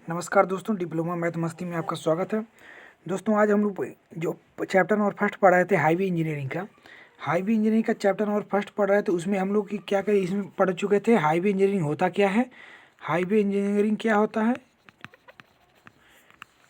नमस्कार दोस्तों, diploma math मस्ती में आपका स्वागत है। दोस्तों आज हम लोग जो चैप्टर नंबर फर्स्ट पढ़ रहे थे हाईवे इंजीनियरिंग का चैप्टर नंबर फर्स्ट पढ़ रहे थे। उसमें हम लोग की क्या क्या इसमें पढ़ चुके थे। हाईवे इंजीनियरिंग होता क्या है, हाईवे इंजीनियरिंग क्या होता है,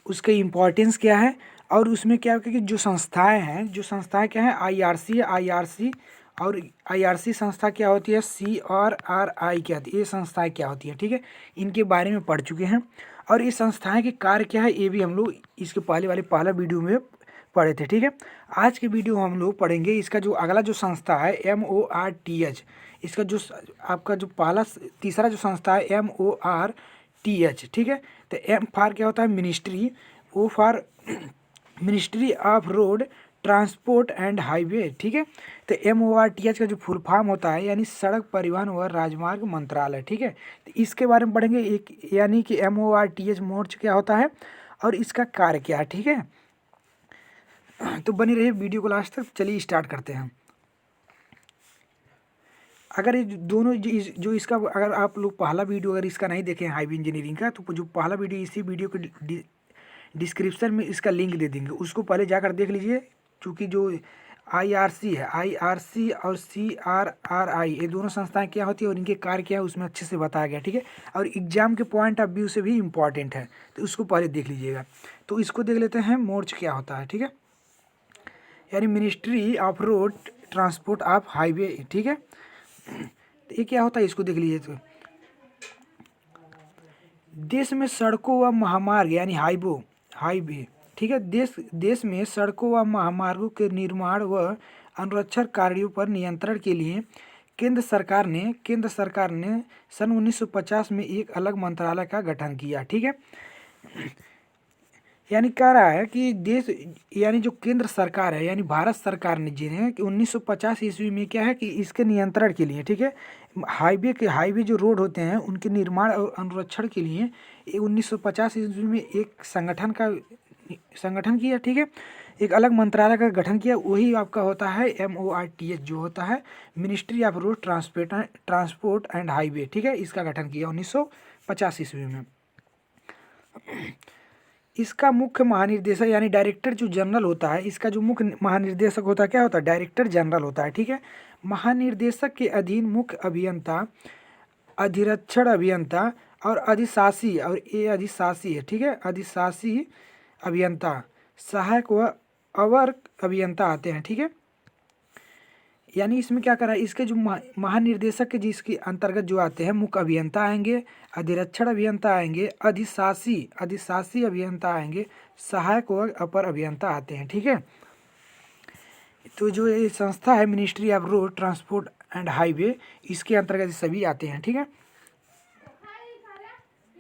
उसका इम्पोर्टेंस क्या है, और उसमें क्या है कि जो संस्थाएं क्या है, आईआरसी है, आईआरसी और आईआरसी संस्था क्या होती है, CRRI क्या होती है, ये संस्थाएं क्या होती है, ठीक है, इनके बारे में पढ़ चुके हैं। और ये संस्थाएं के कार्य क्या है ये भी हम लोग इसके पहला वीडियो में पढ़े थे, ठीक है। आज के वीडियो हम लोग पढ़ेंगे इसका जो अगला जो संस्था है MORTH, इसका जो आपका जो तीसरा जो संस्था है MORTH, ठीक है। तो M फॉर क्या होता है, ministry, O for ministry of road transport and highway, ठीक है। तो MORTH का जो फुल फॉर्म होता है यानी सड़क परिवहन व राजमार्ग मंत्रालय, ठीक है। तो इसके बारे में पढ़ेंगे एक, यानी कि MORTH मोर्च क्या होता है और इसका कार्य क्या है, ठीक है। तो बनी रहिए वीडियो को लास्ट तक। चलिए स्टार्ट करते हैं। अगर ये दोनों जो इसका अगर आप लोग पहला वीडियो अगर इसका नहीं देखें हाईवे इंजीनियरिंग का, तो जो पहला वीडियो इसी वीडियो के डिस्क्रिप्शन में इसका लिंक दे देंगे, उसको पहले जाकर देख लीजिए। क्योंकि जो आईआरसी है, आईआरसी और CRRI, ये दोनों संस्थाएं क्या होती है और इनके कार्य क्या है उसमें अच्छे से बताया गया, ठीक है। और एग्जाम के पॉइंट ऑफ व्यू से भी इम्पॉर्टेंट है, तो उसको पहले देख लीजिएगा। तो इसको देख लेते हैं, मोर्च क्या होता है, ठीक है, यानी ministry of road transport of highway, ठीक है। तो ये क्या होता है इसको देख लीजिए। तो देश में सड़कों व महामार्ग यानी हाईवे, ठीक है, देश में सड़कों व महामार्गों के निर्माण व अनुरक्षण कार्यों पर नियंत्रण के लिए केंद्र सरकार ने सन 1950 में एक अलग मंत्रालय का गठन किया, ठीक है। यानी कह रहा है कि देश यानी जो केंद्र सरकार है यानी भारत सरकार ने जिन्हें कि 1950 ईस्वी में क्या है कि इसके नियंत्रण के लिए, ठीक है, हाईवे जो रोड होते हैं उनके निर्माण और अनुरक्षण के लिए 1950 ईस्वी में एक संगठन किया, ठीक है, एक अलग मंत्रालय का गठन किया। वही आपका होता है MORTH, जो होता है ministry of road transport and highway, ठीक है, इसका गठन किया 1950 ईस्वी में। इसका मुख्य महानिर्देशक यानी डायरेक्टर जो जनरल होता है, इसका जो मुख्य महानिर्देशक होता है क्या होता है, डायरेक्टर जनरल होता है, ठीक है। महानिर्देशक के अधीन मुख्य अभियंता, अधिरक्षण अभियंता और अधिशासी, और ये अधिशासी है, ठीक है, अधिशासी अभियंता, सहायक व अवर अभियंता आते हैं, ठीक है। यानी इसमें क्या करा है, इसके जो महानिर्देशक के जिसके अंतर्गत जो आते हैं, मुख्य अभियंता आएंगे, अधिरक्षण अभियंता आएंगे, अधिशासी अभियंता आएंगे, सहायक व अपर अभियंता आते हैं, ठीक है। तो जो ये संस्था है ministry of road transport and highway, इसके अंतर्गत सभी आते हैं, ठीक है।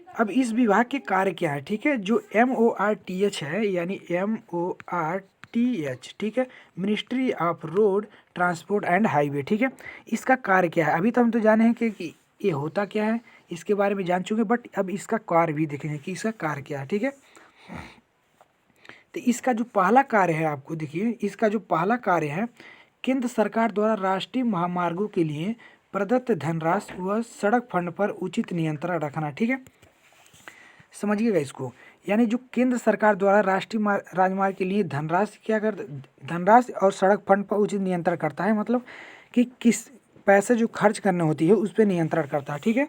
अब इस विभाग के कार्य क्या है, ठीक है, जो MORTH है यानी MORTH, ठीक है, ministry of road transport and highway, ठीक है, इसका कार्य क्या है। अभी तो हम तो जाने हैं कि ये होता क्या है, इसके बारे में जान चुके, बट अब इसका कार्य भी देखेंगे कि इसका कार्य क्या है, ठीक है। तो इसका जो पहला कार्य है, आपको देखिए, इसका जो पहला कार्य है, केंद्र सरकार द्वारा राष्ट्रीय महामार्गों के लिए प्रदत्त धनराशि व सड़क फंड पर उचित नियंत्रण रखना, ठीक है, समझिएगा इसको। यानी जो केंद्र सरकार द्वारा राष्ट्रीय राजमार्ग के लिए धनराशि और सड़क फंड पर उचित नियंत्रण करता है, मतलब कि किस पैसे जो खर्च करने होती है उस पर नियंत्रण करता है, ठीक है।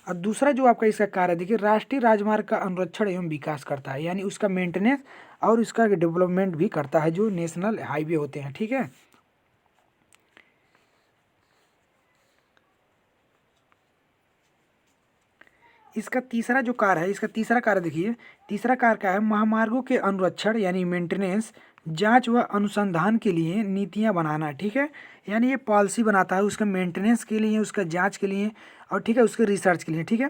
और दूसरा जो आपका इसका कार्य देखिए, राष्ट्रीय राजमार्ग का अनुरक्षण एवं विकास करता है, यानी उसका मेंटेनेंस और उसका डेवलपमेंट भी करता है, जो नेशनल हाईवे होते हैं, ठीक है। इसका तीसरा जो कार्य है, इसका तीसरा कार्य देखिए, तीसरा कार्य क्या है, महामार्गों के अनुरक्षण यानी मेंटेनेंस, जांच व अनुसंधान के लिए नीतियां बनाना, ठीक है। यानी ये पॉलिसी बनाता है उसका मेंटेनेंस के लिए, उसका जांच के लिए, और ठीक है उसके रिसर्च के लिए, ठीक है।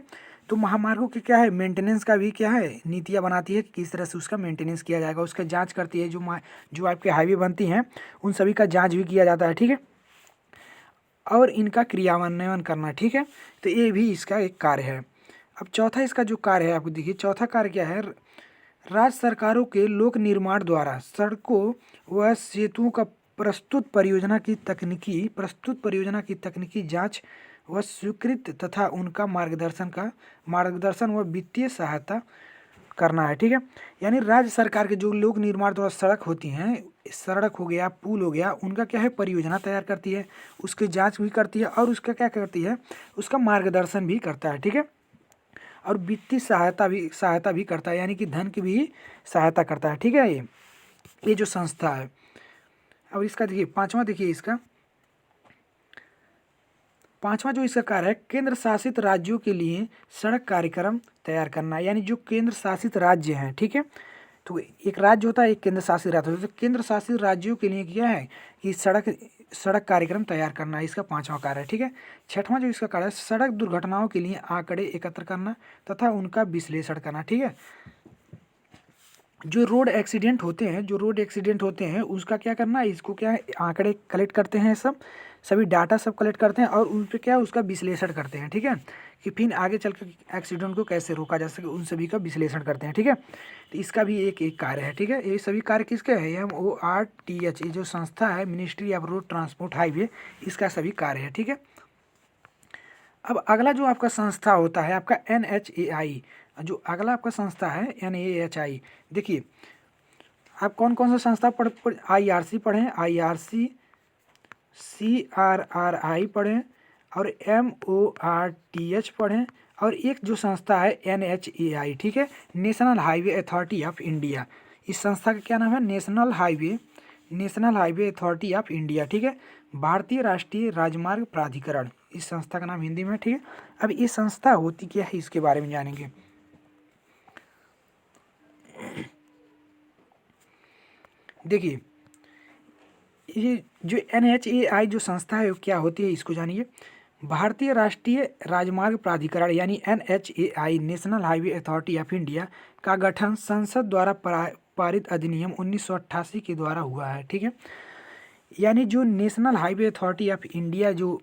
तो महामार्गों के क्या है, मेंटेनेंस का भी क्या है, नीतियाँ बनाती है कि किस तरह से उसका मेंटेनेंस किया जाएगा, उसका जाँच करती है। जो आपके हाईवे बनती हैं उन सभी का जाँच भी किया जाता है, ठीक है, और इनका क्रियान्वयन करना, ठीक है। तो ये भी इसका एक कार्य है। अब चौथा इसका जो कार्य है, आपको देखिए चौथा कार्य क्या है, राज्य सरकारों के लोक निर्माण द्वारा सड़कों व सेतुओं का प्रस्तुत परियोजना की तकनीकी जांच व स्वीकृत तथा उनका मार्गदर्शन व वित्तीय सहायता करना है। ठीक है, यानी राज्य सरकार के जो लोक निर्माण द्वारा सड़क होती हैं, सड़क हो गया, पुल हो गया, उनका क्या है परियोजना तैयार करती है, उसकी जांच भी करती है और उसका क्या करती है, उसका मार्गदर्शन भी करता है। ठीक है, और वित्तीय सहायता भी करता है, यानी कि धन की भी सहायता करता है। ठीक है, ये जो संस्था है। अब इसका देखिए पांचवा, देखिए इसका पांचवा जो इसका कार्य है, केंद्र शासित राज्यों के लिए सड़क कार्यक्रम तैयार करना, यानी जो केंद्र शासित राज्य हैं। ठीक है, तो एक राज्य होता है, एक केंद्र शासित राज्य होता है। तो केंद्र शासित राज्यों के लिए क्या है कि सड़क कार्यक्रम तैयार करना, इसका पांचवा कार्य है। ठीक है, छठवां जो इसका कार्य है, सड़क दुर्घटनाओं के लिए आंकड़े एकत्र करना तथा उनका विश्लेषण करना। ठीक है, जो रोड एक्सीडेंट होते हैं उसका क्या करना है, इसको क्या है आंकड़े कलेक्ट करते हैं, सभी डाटा सब कलेक्ट करते हैं और उन पे क्या है उसका विश्लेषण करते हैं। ठीक है, कि फिर आगे चल के एक्सीडेंट को कैसे रोका जा सके, उन सभी का विश्लेषण करते हैं। ठीक है, तो इसका भी एक कार्य है। ठीक है, ये सभी कार्य किसके है, MORTH, ये जो संस्था है, ministry of road transport highway, इसका सभी कार्य है। ठीक है, अब अगला जो आपका संस्था होता है आपका NHAI, जो अगला आपका संस्था है NHAI, देखिए आप कौन कौन सा संस्था IRC पढ़ें, IRC, CRRI पढ़ें और MORTH पढ़ें, और एक जो संस्था है NHAI। ठीक है, national highway authority of India, इस संस्था का क्या नाम है, national highway authority of India. ठीक है, भारतीय राष्ट्रीय राजमार्ग प्राधिकरण, इस संस्था का नाम हिंदी में। ठीक है, अब ये संस्था होती क्या है इसके बारे में जानेंगे। देखिए ये जो NHAI जो संस्था है वो क्या होती है, इसको जानिए। भारतीय राष्ट्रीय राजमार्ग प्राधिकरण यानी NHAI, national highway authority of India का गठन संसद द्वारा पारित अधिनियम 1988 के द्वारा हुआ है। ठीक है, यानी जो national highway authority of India जो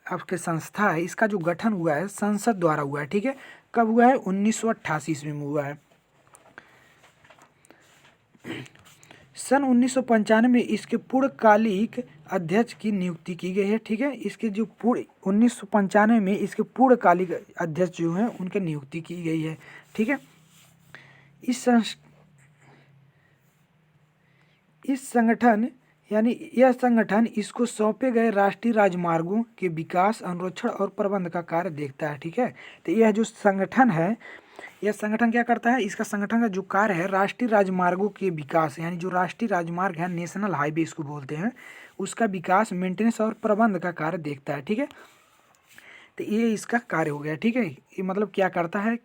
आपके संस्था है, इसका जो गठन हुआ है संसद द्वारा हुआ है। ठीक है, कब हुआ है, 1988 ईस्वी में हुआ है। सन 1995 में इसके पूर्णकालिक अध्यक्ष की नियुक्ति की गई है। ठीक है, इसके जो 1995 में इसके पूर्णकालिक अध्यक्ष जो हैं उनकी नियुक्ति की गई है। ठीक है, यह संगठन इसको सौंपे गए राष्ट्रीय राजमार्गों के विकास, अनुरक्षण और प्रबंध का कार्य देखता है। ठीक है, तो यह जो संगठन है, यह संगठन क्या करता है, इसका संगठन का जो कार्य है राष्ट्रीय राजमार्गों के विकास, यानी जो राष्ट्रीय राजमार्ग है, नेशनल हाईवे इसको बोलते हैं, उसका विकास, मेंटेनेंस और प्रबंध का कार्य देखता है। ठीक है, तो ये इसका कार्य हो गया। ठीक है, ये मतलब क्या करता है,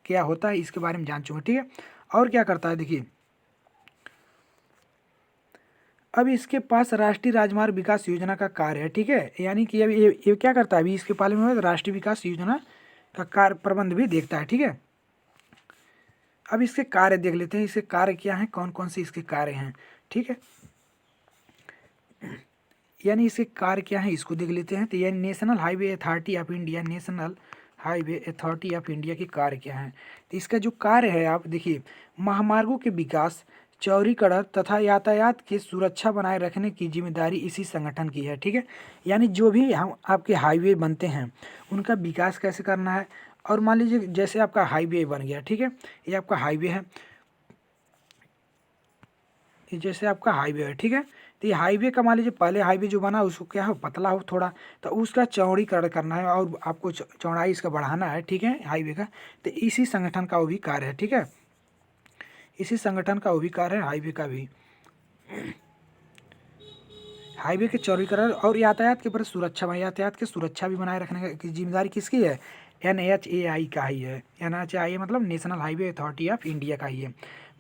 क्या होता है, इसके बारे में जान चुके। ठीक है, और क्या करता है, देखिए अब इसके पास राष्ट्रीय राजमार्ग विकास योजना का कार्य है। ठीक है, यानी कि अब ये क्या करता है, अभी इसके पाले में राष्ट्रीय विकास योजना का कार्य प्रबंध भी देखता है। ठीक है, अब इसके कार्य देख लेते हैं, इसके कार्य क्या हैं, कौन कौन से इसके कार्य हैं। ठीक है, यानी इसके कार्य क्या है इसको देख लेते हैं। तो यानी national highway authority of India, national highway authority of India के कार्य क्या हैं, तो इसका जो कार्य है आप देखिए, महामार्गों के विकास, चौड़ीकरण तथा यातायात की सुरक्षा बनाए रखने की जिम्मेदारी इसी संगठन की है। ठीक है, यानी जो भी हम आपके हाईवे बनते हैं उनका विकास कैसे करना है, और मान लीजिए जैसे आपका हाईवे बन गया। ठीक है, ये आपका हाईवे है, ये जैसे आपका हाईवे है। ठीक है, तो ये हाईवे का मान लीजिए पहले हाईवे जो बना उसको क्या हो, पतला हो थोड़ा, तो उसका चौड़ीकरण करना है और आपको चौड़ाई इसका बढ़ाना है। ठीक है, हाईवे का, तो इसी संगठन का वो भी कार्य है। ठीक है, इसी संगठन का वो भी कार्य है, हाईवे का भी। हाईवे के चौड़ीकरण और यातायात के प्रति सुरक्षा, यातायात की सुरक्षा भी बनाए रखने की जिम्मेदारी किसकी है, NHAI का ही है। NHAI मतलब national highway authority of India का ही है।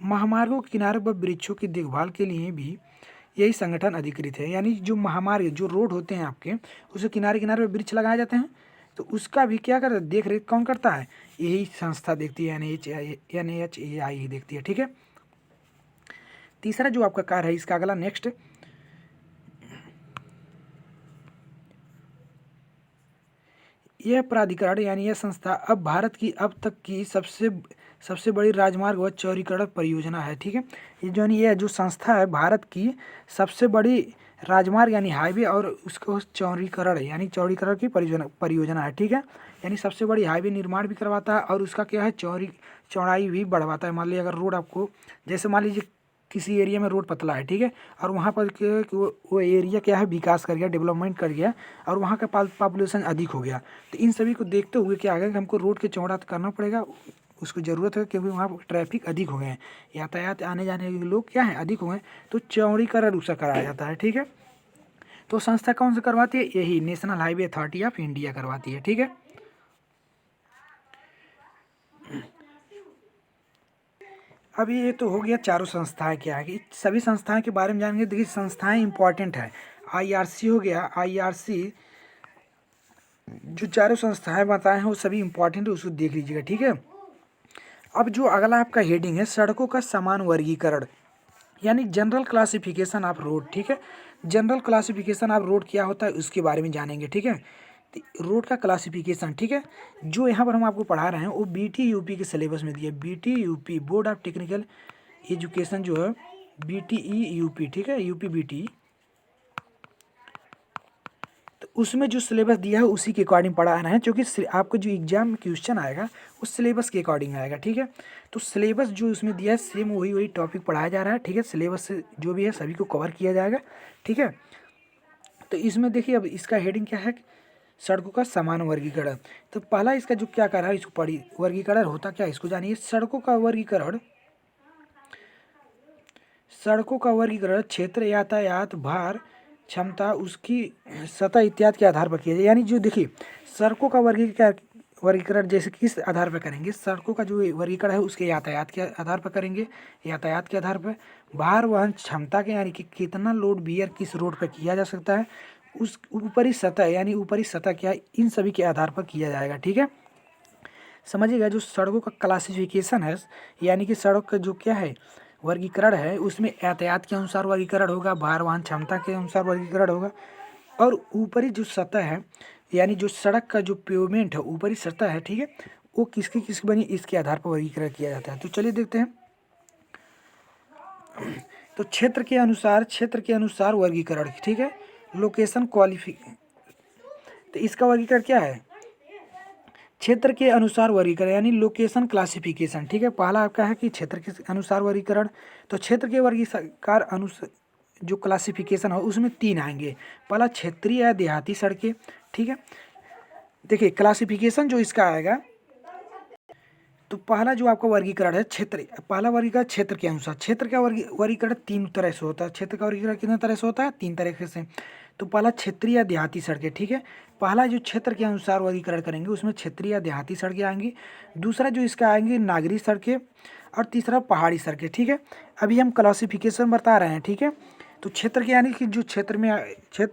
महामार्गों के किनारे पर वृक्षों की देखभाल के लिए भी यही संगठन अधिकृत है, यानी जो महामार्ग, जो रोड होते हैं आपके, उसके किनारे किनारे पर वृक्ष लगाए जाते हैं, तो उसका भी क्या करता है, देख रेख कौन करता है, यही संस्था देखती है, NHAI ही देखती है। ठीक है, तीसरा जो आपका कार्य है इसका अगला नेक्स्ट, यह प्राधिकरण यानी यह संस्था अब भारत की अब तक की सबसे बड़ी राजमार्ग व चौड़ीकरण परियोजना है। ठीक है, ये जो संस्था है भारत की सबसे बड़ी राजमार्ग यानी हाईवे और उसको चौड़ीकरण यानी चौड़ीकरण की परियोजना है, ठीक है। यानी सबसे बड़ी हाईवे निर्माण भी करवाता है और उसका क्या है चौड़ाई भी बढ़वाता है। मान लीजिए अगर रोड आपको, जैसे मान लीजिए किसी एरिया में रोड पतला है, ठीक है, और वहाँ पर वो एरिया क्या है विकास कर गया, डेवलपमेंट कर गया और वहाँ का पॉपुलेशन अधिक हो गया, तो इन सभी को देखते हुए क्या है कि हमको रोड के चौड़ा करना पड़ेगा, उसको ज़रूरत है क्योंकि वहाँ पर ट्रैफिक अधिक हो गए हैं, यातायात आने जाने के लोग क्या है अधिक हो गए, तो चौड़ीकरण उसका कराया जाता है, ठीक है। तो संस्था कौन सी करवाती है? यही national highway authority of India करवाती है, ठीक है। अब ये तो हो गया चारों संस्थाएं क्या है कि सभी संस्थाएं के बारे में जानेंगे। देखिए संस्थाएं इंपॉर्टेंट है। आईआरसी हो गया, आईआरसी जो चारों संस्थाएं बताए हैं वो सभी इंपॉर्टेंट है, उसको देख लीजिएगा, ठीक है। अब जो अगला आपका हेडिंग है सड़कों का समान वर्गीकरण यानी जनरल क्लासिफिकेशन ऑफ रोड, ठीक है। जनरल क्लासिफिकेशन ऑफ रोड क्या होता है उसके बारे में जानेंगे, ठीक है। रोड का क्लासिफिकेशन, ठीक है, जो यहाँ पर हम आपको पढ़ा रहे हैं वो बीटी यूपी के सिलेबस में दिया है। BT UP board of technical education जो है बीटीई यूपी, ठीक है, यूपी बीटी, तो उसमें जो सिलेबस दिया है उसी के अकॉर्डिंग पढ़ा रहे हैं, क्योंकि आपको जो एग्जाम में क्वेश्चन आएगा उस सिलेबस के अकॉर्डिंग आएगा, ठीक है। तो सिलेबस जो उसमें दिया है सेम वही टॉपिक पढ़ाया जा रहा है, ठीक है। सिलेबस से जो भी है सभी को कवर किया जाएगा, ठीक है। तो इसमें देखिए अब इसका हेडिंग क्या है, सड़कों का समान वर्गीकरण। तो पहला इसका जो क्या कर रहा है इसको पढ़ी, वर्गीकरण होता क्या है इसको जानिए। सड़कों का वर्गीकरण, सड़कों का वर्गीकरण क्षेत्र, यातायात, भार, क्षमता, उसकी सतह इत्यादि के आधार पर किया जाए। यानी जो देखिए सड़कों का वर्गीकरण जैसे किस आधार पर करेंगे, सड़कों का जो वर्गीकरण है उसके यातायात के आधार पर करेंगे, यातायात के आधार पर। भार वहन क्षमता के यानी कि कितना लोड बियर किस रोड पर किया जा सकता है, उस ऊपरी सतह यानी ऊपरी सतह क्या है, इन सभी के आधार पर किया जाएगा, ठीक है। समझिएगा जो सड़कों का क्लासिफिकेशन है यानी कि सड़क का जो क्या है वर्गीकरण है उसमें यातायात के अनुसार वर्गीकरण होगा, भार वाहन क्षमता के अनुसार वर्गीकरण होगा, और ऊपरी जो सतह है यानी जो सड़क का जो पेवमेंट है ऊपरी सतह है, ठीक है, वो किसकी बनी इसके आधार पर वर्गीकरण किया जाता है। तो चलिए देखते हैं। तो क्षेत्र के अनुसार वर्गीकरण, ठीक है। लोकेशन क्वालिफी, तो इसका वर्गीकरण क्या है, क्षेत्र के अनुसार वर्गीकरण यानी लोकेशन क्लासिफिकेशन, ठीक है। पहला आपका है कि क्षेत्र के अनुसार वर्गीकरण, तो क्षेत्र के वर्गीकार अनुसार जो क्लासिफिकेशन है उसमें तीन आएंगे। पहला क्षेत्रीय या देहाती सड़कें, ठीक है। देखिए क्लासिफिकेशन जो इसका आएगा, तो पहला जो आपका वर्गीकरण है क्षेत्र, पहला वर्गीकरण क्षेत्र के अनुसार। क्षेत्र का वर्गीकरण तीन तरह से होता है। क्षेत्र का वर्गीकरण कितने तरह से होता है, तीन तरीके से। तो पहला क्षेत्रीय या देहाती सड़कें, ठीक है। पहला जो क्षेत्र के अनुसार वर्गीकरण करेंगे उसमें क्षेत्रीय या देहाती सड़कें आएंगी। दूसरा जो इसका आएंगे नागरी सड़कें, और तीसरा पहाड़ी सड़कें, ठीक है। अभी हम क्लासिफिकेशन बता रहे हैं, ठीक है। तो क्षेत्र के यानी कि जो क्षेत्र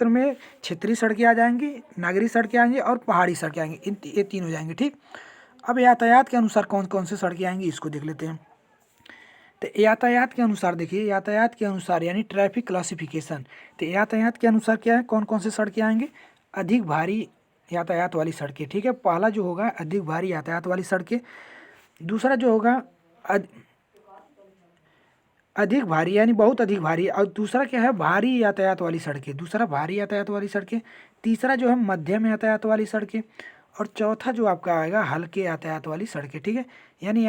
में क्षेत्रीय सड़कें आ जाएंगी, नागरी सड़कें आएंगी और पहाड़ी सड़कें आएंगी, ये तीन हो जाएंगे, ठीक। अब यातायात के अनुसार कौन कौन से सड़कें आएंगी इसको देख लेते हैं। तो यातायात के अनुसार देखिए, यातायात के अनुसार यानी ट्रैफिक क्लासिफिकेशन, तो यातायात के अनुसार क्या है, कौन कौन से सड़कें आएंगे, अधिक भारी यातायात वाली सड़कें, ठीक है। पहला जो होगा अधिक भारी यातायात वाली सड़कें। दूसरा जो होगा अधिक भारी यानी बहुत अधिक भारी, और दूसरा क्या है भारी यातायात वाली सड़कें, दूसरा भारी यातायात वाली सड़कें। तीसरा जो है मध्यम यातायात वाली सड़कें, और चौथा जो आपका आएगा हल्के यातायात वाली सड़कें, ठीक है। यानी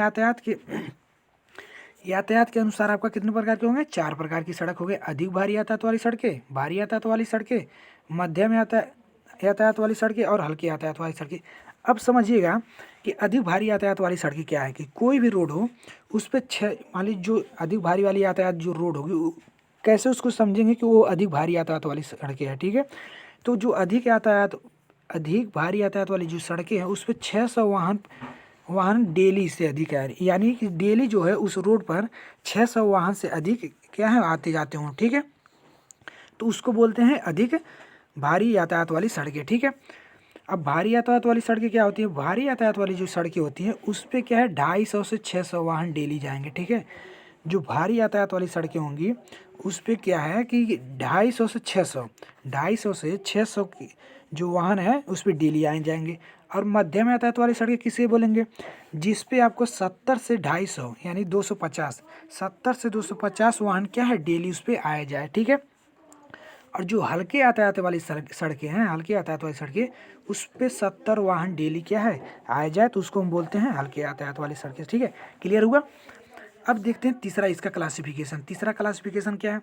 यातायात के अनुसार आपका कितने प्रकार के होंगे, चार प्रकार की सड़क हो गए। अधिक भारी यातायात वाली सड़कें, भारी यातायात वाली सड़कें, मध्यम यातायात वाली सड़कें और हल्के यातायात वाली सड़कें। अब समझिएगा कि अधिक भारी यातायात वाली सड़कें क्या है कि कोई भी रोड हो उस पर मान लीजिए जो अधिक भारी वाली यातायात जो रोड होगी कैसे उसको समझेंगे कि वो अधिक भारी यातायात वाली सड़कें हैं, ठीक है। तो जो अधिक भारी यातायात वाली जो सड़कें हैं उस पर 600 वाहन डेली से अधिक है, यानी कि डेली जो है उस रोड पर 600 वाहन से अधिक क्या है आते जाते हों, ठीक है। तो उसको बोलते हैं अधिक भारी यातायात वाली सड़कें, ठीक है। अब भारी यातायात वाली सड़कें क्या होती है, भारी यातायात वाली जो सड़कें होती हैं उस पर क्या है 250 से 600 वाहन डेली जाएंगे, ठीक है। जो भारी यातायात वाली सड़कें होंगी उस पर क्या है कि 250 से 600 की जो वाहन है उस पर डेली आए जाएंगे। और मध्यम यातायात वाली सड़कें किसे बोलेंगे, जिस पे आपको 70 से 250 यानी 250, 70 से 250 वाहन क्या है डेली उस पर आया जाए, ठीक है। और जो हल्के यातायात वाली सड़कें हैं, हल्के यातायात वाली सड़कें, उस पे 70 वाहन डेली क्या है आ जाए तो उसको हम बोलते हैं हल्के यातायात वाली सड़कें। ठीक है, क्लियर हुआ। अब देखते हैं तीसरा इसका क्लासिफिकेशन। तीसरा क्लासिफिकेशन क्या है,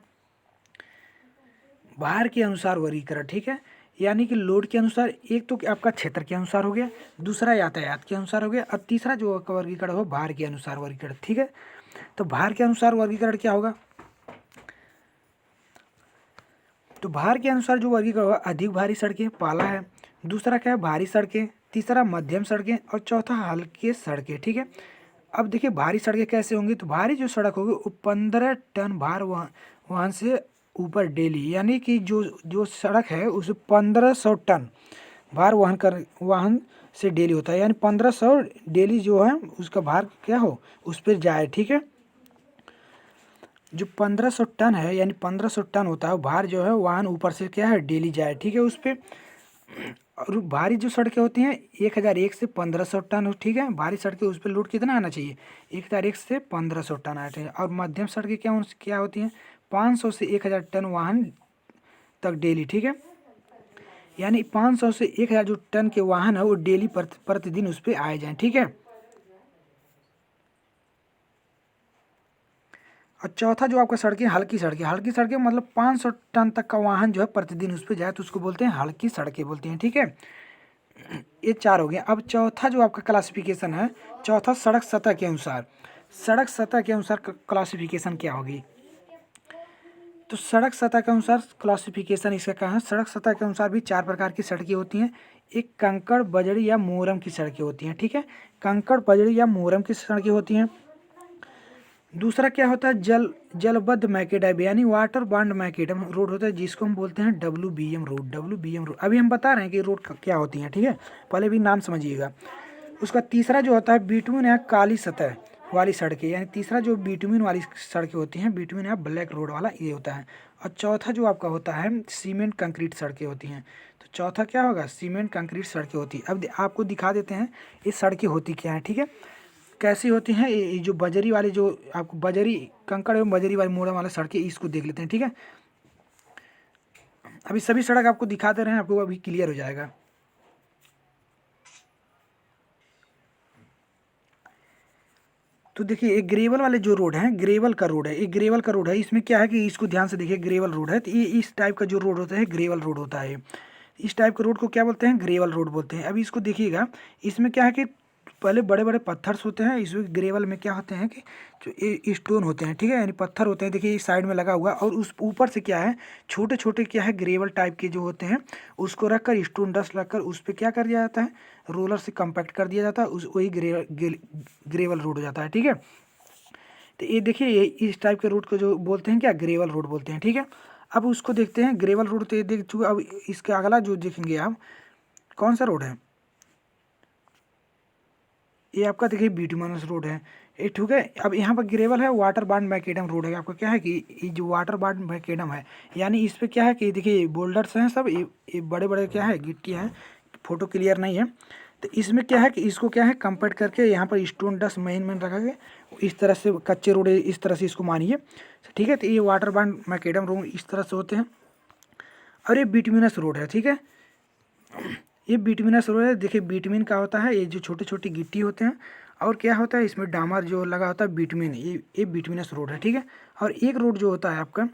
भार के अनुसार वर्गीकरण। ठीक है, यानी कि लोड के अनुसार, एक तो आपका क्षेत्र के अनुसार हो गया, दूसरा यातायात के अनुसार हो गया, और तीसरा जो वर्गीकरण हो भार के अनुसार वर्गीकरण। ठीक है, तो भार के अनुसार वर्गीकरण क्या होगा, तो भार के अनुसार जो वर्गीकरण होगा, अधिक भारी सड़कें पहला है, दूसरा क्या है भारी सड़कें, तीसरा मध्यम सड़कें, और चौथा हल्के सड़कें। ठीक है, अब देखिए भारी सड़कें कैसे होंगी, तो भारी जो सड़क होगी वो 15 टन भार वाहन से ऊपर डेली, यानी कि जो जो सड़क है उसे 1500 टन भार वाहन से डेली होता है, यानी 1500 डेली जो है उसका भार क्या हो उस पर जाए। ठीक है, जो 1500 टन है, यानी 1500 टन होता है भार जो है वाहन ऊपर से क्या है डेली जाए। ठीक है, उस पर। और भारी जो सड़कें होती हैं 1001 से 1500 टन हो। ठीक है, भारी सड़कें उस पर लोड कितना आना चाहिए, 1001 से 1500 टन आना चाहिए। और मध्यम सड़कें क्या होती हैं, 500 से 1000 टन वाहन तक डेली। ठीक है, यानी 500 से 1000 जो टन के वाहन है वो डेली प्रतिदिन उस पर आए जाएँ। ठीक है, और चौथा जो आपका सड़कें हल्की सड़कें, हल्की सड़कें मतलब 500 टन तक का वाहन जो है प्रतिदिन उस पर जाए तो उसको बोलते हैं हल्की सड़कें बोलते हैं। ठीक है, ये चार हो गए। अब चौथा जो आपका क्लासिफिकेशन है, चौथा सड़क सतह के अनुसार। सड़क सतह के अनुसार क्लासिफिकेशन क्या होगी, तो सड़क सतह के अनुसार क्लासिफिकेशन इसका क्या है, सड़क सतह के अनुसार भी 4 प्रकार की सड़कें होती हैं। एक कंकड़ बजड़ी या मोरम की सड़कें होती हैं। ठीक है, कंकड़ बजड़ी या मोरम की सड़कें होती हैं। दूसरा क्या होता है, जलबद्ध मैकेडम यानी वाटर बाउंड मैकेडम रोड होता है, जिसको हम बोलते हैं WBM रोड। WBM रोड अभी हम बता रहे हैं कि रोड क्या होती हैं। ठीक है, पहले भी नाम समझिएगा। उसका तीसरा जो होता है बिटुमिन या काली सतह वाली सड़कें, यानी तीसरा जो बिटुमिन वाली सड़कें होती हैं, बिटुमिन या ब्लैक रोड वाला ये होता है। और चौथा जो आपका होता है सीमेंट कंक्रीट सड़कें होती हैं। तो चौथा क्या होगा, सीमेंट कंक्रीट सड़कें होती है। अब आपको दिखा देते हैं ये सड़कें होती क्या हैं। ठीक है, कैसी होती हैं, ये जो बजरी वाली, जो आपको बजरी कंकड़ एवं बजरी वाली मोड़म वाले सड़कें, इसको देख लेते हैं। ठीक है, अभी सभी सड़क आपको दिखा दे रहे हैं, आपको अभी क्लियर हो जाएगा। तो देखिए एक ग्रेवल वाले जो रोड है, ग्रेवल का रोड है, एक ग्रेवल का रोड है, इसमें क्या है कि इसको ध्यान से देखिए, ग्रेवल रोड है, तो ये इस टाइप का जो रोड होता है ग्रेवल रोड होता है। इस टाइप के रोड को क्या बोलते हैं, ग्रेवल रोड बोलते हैं। अभी इसको देखिएगा, इसमें क्या है कि पहले बड़े बड़े पत्थर्स होते हैं, इसमें ग्रेवल में क्या होते हैं कि जो ये स्टोन होते हैं। ठीक है, यानी पत्थर होते हैं, देखिए इस साइड में लगा हुआ, और उस ऊपर से क्या है छोटे छोटे क्या है ग्रेवल टाइप के जो होते हैं, उसको रखकर स्टोन डस्ट रखकर उस पर क्या कर दिया जाता है, रोलर से कम्पैक्ट कर दिया जाता है, उस वही ग्रेवल रोड हो जाता है। ठीक है, तो ये देखिए ये इस टाइप के रोड को जो बोलते हैं क्या, ग्रेवल रोड बोलते हैं। ठीक है, अब उसको देखते हैं ग्रेवल रोड, तो ये देख चुके। अब इसके अगला जो देखेंगे आप, कौन सा रोड है, ये आपका देखिए बिटुमिनस रोड है ये। ठीक है, अब यहाँ पर ग्रेवल है, वाटर बाउंड मैकेडम रोड है। आपका क्या है कि ये जो वाटर बाउंड मैकेडम है, यानी इस पर क्या है कि देखिए बोल्डर्स हैं सब, ये बड़े बड़े क्या है गिट्टी हैं, फोटो क्लियर नहीं है। तो इसमें क्या है कि इसको क्या है कंपेक्ट करके यहाँ पर स्टोन डस्ट मेन रखा गया, इस तरह से कच्चे रोड इस तरह से इसको मानिए। ठीक है, तो ये वाटर बाउंड मैकेडम रोड इस तरह से होते हैं, और ये बिटुमिनस रोड है। ठीक है, ये बिटुमिनस रोड है। देखिए बिटुमिन का होता है ये जो छोटे छोटे गिट्टी होते हैं, और क्या होता है इसमें डामर जो लगा होता है बिटुमिन, ये बिटुमिनस रोड है। ठीक है, और एक रोड जो होता है आपका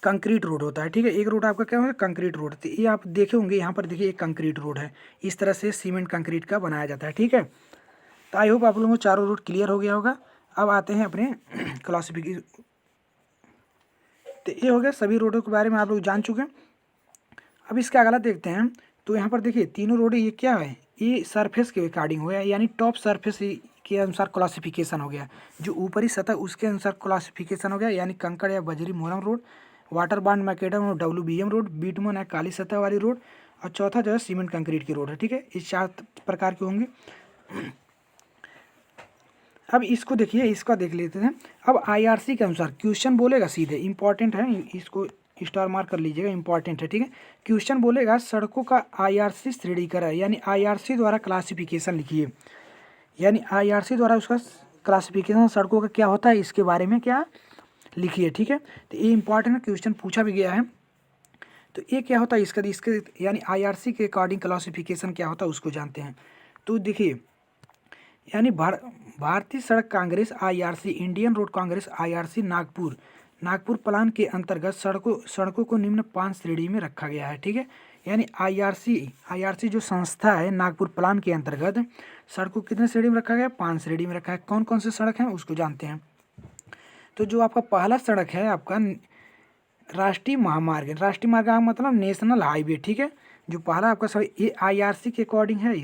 कंक्रीट रोड होता है। ठीक है, एक रोड आपका क्या होगा कंक्रीट रोड, तो ये आप देखे होंगे यहाँ पर देखिए एक कंक्रीट रोड है, इस तरह से सीमेंट कंक्रीट का बनाया जाता है। ठीक है, तो आई होप आप लोगों को चारों रोड क्लियर हो गया होगा। अब आते हैं अपने क्लासिफिकेशन, तो ये हो गया सभी रोडों के बारे में आप लोग जान चुके हैं। अब इसके अगला देखते हैं, तो यहाँ पर देखिए तीनों रोड ये क्या है, ये सरफेस के अकॉर्डिंग हो गया, यानी टॉप सरफेस के अनुसार क्लासिफिकेशन हो गया, जो ऊपरी सतह उसके अनुसार क्लासिफिकेशन हो गया, यानी कंकड़ या बजरी मोरम रोड, वाटर बाउंड मैकेडम और WBM रोड, बिटुमिन या काली सतह वाली रोड, और चौथा जो है सीमेंट कंक्रीट की रोड है। ठीक है, इस 4 प्रकार के होंगे। अब इसको देखिए, इसका देख लेते हैं। अब IRC के अनुसार क्वेश्चन बोलेगा सीधे, इंपॉर्टेंट है, इसको स्टार मार्क कर लीजिएगा, इंपॉर्टेंट है। ठीक है, क्वेश्चन बोलेगा सड़कों का IRC श्रेणीकरण, यानी IRC द्वारा क्लासिफिकेशन लिखिए, यानी IRC द्वारा उसका क्लासिफिकेशन सड़कों का क्या होता है, इसके बारे में क्या लिखिए, ठीक है। तो ये इंपॉर्टेंट क्वेश्चन पूछा भी गया है। तो ये क्या होता है इसके यानी आईआरसी के अकॉर्डिंग क्लासिफिकेशन क्या होता है उसको जानते हैं। तो देखिए यानी भारतीय सड़क Congress IRC, Indian road Congress IRC, Nagpur plan के अंतर्गत सड़कों को निम्न 5 श्रेणी में रखा गया है, ठीक है। यानी आईआरसी जो संस्था है नागपुर प्लान के अंतर्गत सड़कों कितने श्रेणी में रखा गया, 5 श्रेणी में रखा है। कौन कौन से सड़क हैं उसको जानते हैं। तो जो आपका पहला सड़क है आपका राष्ट्रीय महामार्ग का मतलब नेशनल हाईवे, ठीक है। जो पहला आपका सड़क ये आईआरसी के अकॉर्डिंग है।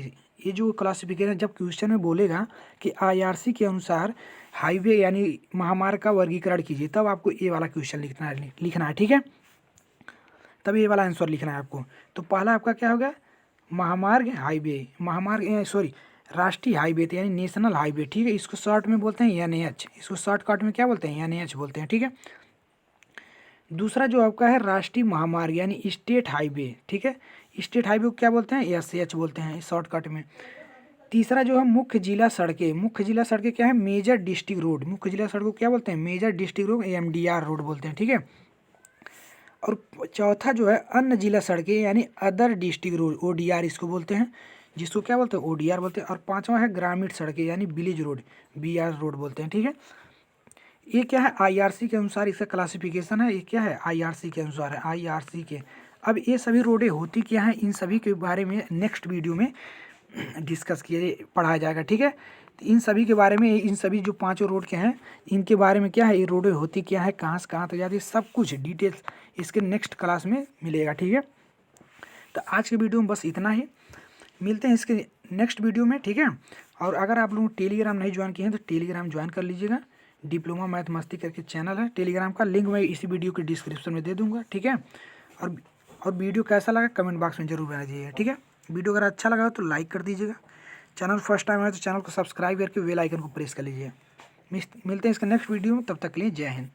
ये जो क्लासिफिकेशन जब क्वेश्चन में बोलेगा कि आईआरसी के अनुसार हाईवे यानी महामार्ग का वर्गीकरण कीजिए, तब आपको ये वाला क्वेश्चन लिखना है, ठीक है। तब ये वाला आंसर लिखना है आपको। तो पहला आपका क्या होगा, राष्ट्रीय हाईवे तो यानी नेशनल हाईवे, ठीक है। इसको शॉर्ट में बोलते हैं एनएच, इसको शॉर्टकट में क्या बोलते हैं, एनएच बोलते हैं, ठीक है। दूसरा जो आपका है राष्ट्रीय महामार्ग यानी स्टेट हाईवे, ठीक है। स्टेट हाईवे को क्या बोलते हैं, एसएच बोलते हैं शॉर्टकट में। तीसरा जो है मुख्य जिला सड़कें क्या है, मेजर डिस्ट्रिक्ट रोड। मुख्य जिला सड़कों को क्या बोलते हैं, major district road, MDR road बोलते हैं, ठीक है। और चौथा जो है अन्य जिला सड़कें यानी अदर डिस्ट्रिक्ट रोड, ओडीआर इसको बोलते हैं, जिसको क्या बोलते हैं, ओडीआर बोलते हैं। और पांचवा है ग्रामीण सड़कें यानी विलेज रोड, बीआर रोड बोलते हैं, ठीक है। ये क्या है, आईआरसी के अनुसार इसका क्लासिफिकेशन है। ये क्या है, आईआरसी के अनुसार है, आईआरसी के। अब ये सभी रोडें होती क्या हैं, इन सभी के बारे में नेक्स्ट वीडियो में डिस्कस पढ़ाया जाएगा, ठीक है। तो इन सभी के बारे में, इन सभी जो 5 रोड के हैं इनके बारे में क्या है, ये रोडें होती क्या है, कहाँ से कहाँ तक जाती है, सब कुछ डिटेल्स इसके नेक्स्ट क्लास में मिलेगा, ठीक है। तो आज के वीडियो में बस इतना ही, मिलते हैं इसके नेक्स्ट वीडियो में, ठीक है। और अगर आप लोग टेलीग्राम नहीं ज्वाइन किए हैं तो टेलीग्राम ज्वाइन कर लीजिएगा। डिप्लोमा मैथ मस्ती करके चैनल है, टेलीग्राम का लिंक मैं इसी वीडियो के डिस्क्रिप्शन में दे दूंगा, ठीक है। और वीडियो कैसा लगा कमेंट बॉक्स में जरूर बता दीजिएगा, ठीक है। वीडियो अगर अच्छा लगा तो लाइक कर दीजिएगा, चैनल फर्स्ट टाइम है तो चैनल को सब्सक्राइब करके बेल आइकन को प्रेस कर लीजिए। मिलते हैं इसका नेक्स्ट वीडियो में, तब तक के लिए जय हिंद।